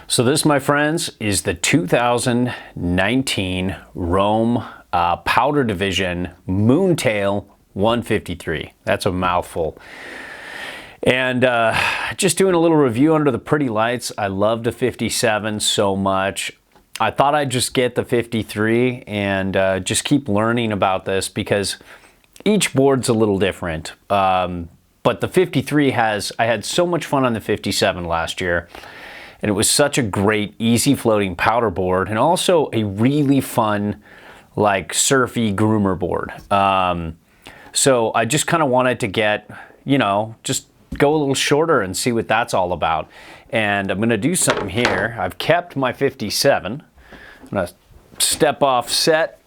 So this, my friends, is the 2019 Rome Powder Division Moontail 153. That's a mouthful. And just doing a little review under the pretty lights. I love the 57 so much. I thought I'd just get the 53 and just keep learning about this because each board's a little different. But the 53 I had so much fun on the 57 last year. And it was such a great, easy floating powder board, and also a really fun, like, surfy groomer board. So I just kind of wanted to get, just go a little shorter and see what that's all about. And I'm going to do something here. I've kept my 57. I'm going to step off set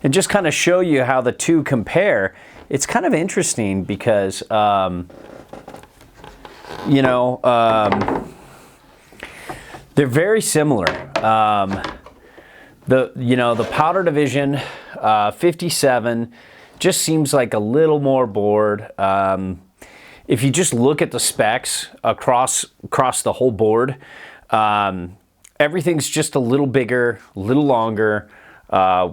and just kind of show you how the two compare. It's kind of interesting because, they're very similar. The Powder Division 57 just seems like a little more board. If you just look at the specs across the whole board, everything's just a little bigger, a little longer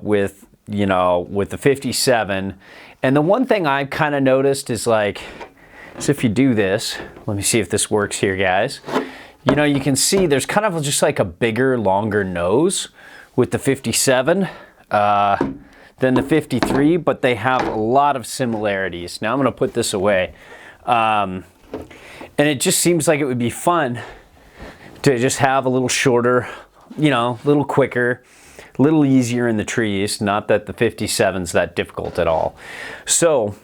with the 57. And the one thing I kind of noticed is, like, so if you do this, let me see if this works here, guys. You can see there's kind of just like a bigger, longer nose with the 57 than the 53, but they have a lot of similarities. Now I'm going to put this away. And it just seems like it would be fun to just have a little shorter, a little quicker, a little easier in the trees. Not that the 57's that difficult at all. So,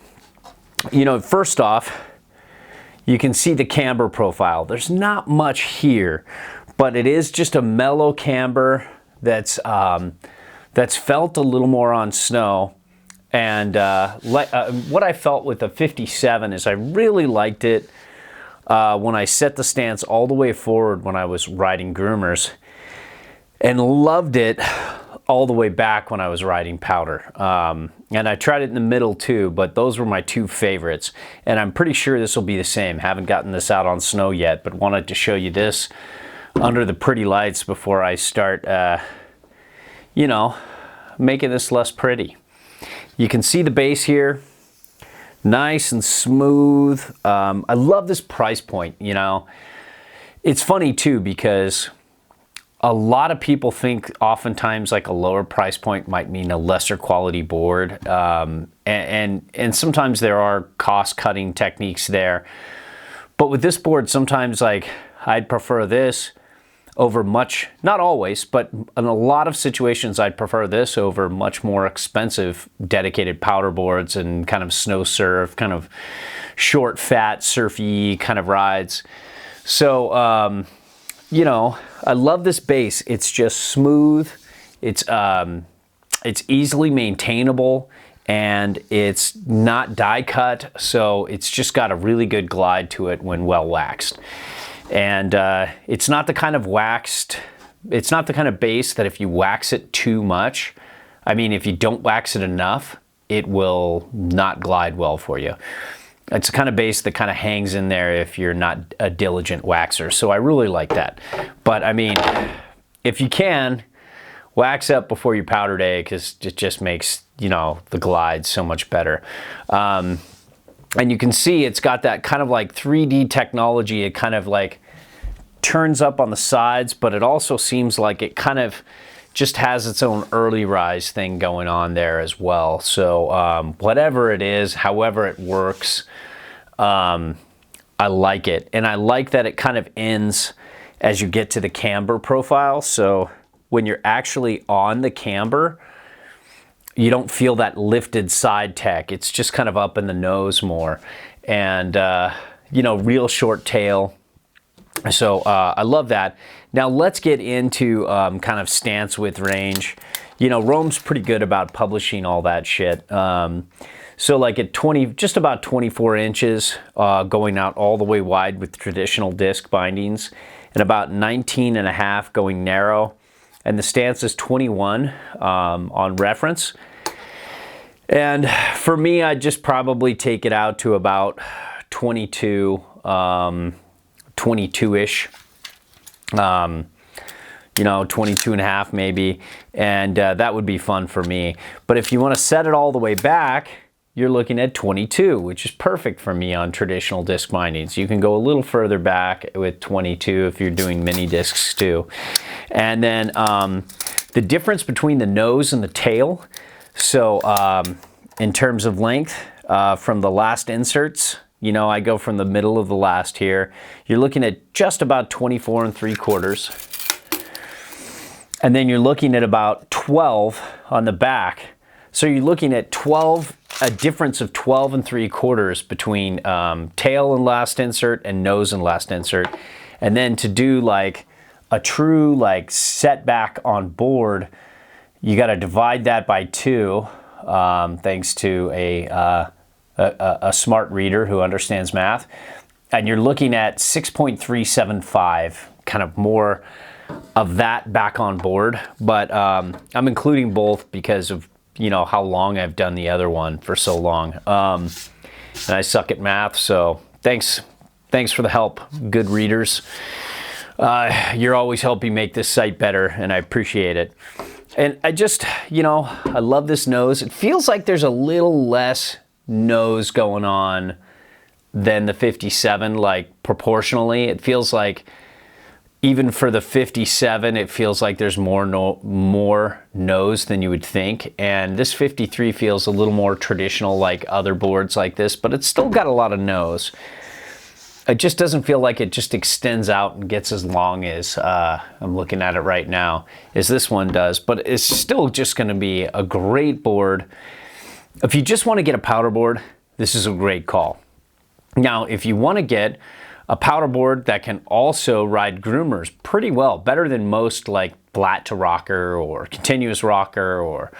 first off, you can see the camber profile. There's not much here, but it is just a mellow camber that's felt a little more on snow. And what I felt with the 57 is I really liked it when I set the stance all the way forward when I was riding groomers, and loved it all the way back when I was riding powder. And I tried it in the middle too, but those were my two favorites. And I'm pretty sure this will be the same. Haven't gotten this out on snow yet, but wanted to show you this under the pretty lights before I start, making this less pretty. You can see the base here, nice and smooth. I love this price point, It's funny too, because a lot of people think oftentimes like a lower price point might mean a lesser quality board. And sometimes there are cost cutting techniques there. But with this board, sometimes like I'd prefer this over not always, but in a lot of situations, I'd prefer this over much more expensive dedicated powder boards and kind of snow surf, kind of short, fat, surfy kind of rides. So, I love this base. It's just smooth. It's easily maintainable, and it's not die cut. So it's just got a really good glide to it when well waxed. And it's not the kind of base that if you wax it too much, if you don't wax it enough, it will not glide well for you. It's the kind of base that kind of hangs in there if you're not a diligent waxer. So I really like that. But if you can, wax up before your powder day, because it just makes, the glide so much better. And you can see it's got that kind of like 3D technology. It kind of like turns up on the sides, but it also seems like it kind of just has its own early rise thing going on there as well. So whatever it is, however it works, I like it. And I like that it kind of ends as you get to the camber profile. So when you're actually on the camber, you don't feel that lifted side tech. It's just kind of up in the nose more. And, real short tail. So I love that. Now let's get into kind of stance width range. Rome's pretty good about publishing all that shit. So like at just about 24 inches, going out all the way wide with traditional disc bindings, and about 19 and a half going narrow. And the stance is 21 on reference. And for me, I'd just probably take it out to about 22, 22-ish. You know, 22 and a half maybe, and that would be fun for me. But if you want to set it all the way back, you're looking at 22, which is perfect for me on traditional disc bindings. You can go a little further back with 22 if you're doing mini discs too. And then the difference between the nose and the tail, so in terms of length, from the last inserts, you know, I go from the middle of the last here, you're looking at just about 24 3/4. And then you're looking at about 12 on the back. So you're looking at 12, a difference of 12 3/4 between tail and last insert and nose and last insert. And then to do like a true like setback on board, you got to divide that by 2, thanks to a smart reader who understands math. And you're looking at 6.375, kind of more of that back on board, but I'm including both because of, you know, how long I've done the other one for so long, and I suck at math, so thanks for the help, good readers. You're always helping make this site better, and I appreciate it. And I just, you know, I love this nose. It feels like there's a little less nose going on than the 57, like proportionally. It feels like even for the 57, it feels like there's more nose than you would think. And this 53 feels a little more traditional like other boards like this, but it's still got a lot of nose. It just doesn't feel like it just extends out and gets as long as, I'm looking at it right now, as this one does. But it's still just gonna be a great board. If you just wanna get a powder board, this is a great call. Now, if you wanna get a powder board that can also ride groomers pretty well, better than most like flat to rocker or continuous rocker or,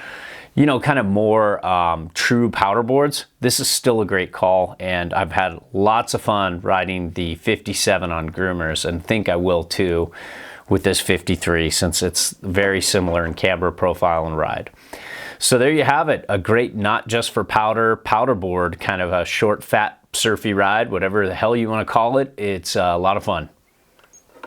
you know, kind of more true powder boards, this is still a great call. And I've had lots of fun riding the 57 on groomers, and think I will too with this 53, since it's very similar in camber, profile, and ride. So there you have it, a great not just for powder board, kind of a short, fat, surfy ride, whatever the hell you want to call it. It's a lot of fun.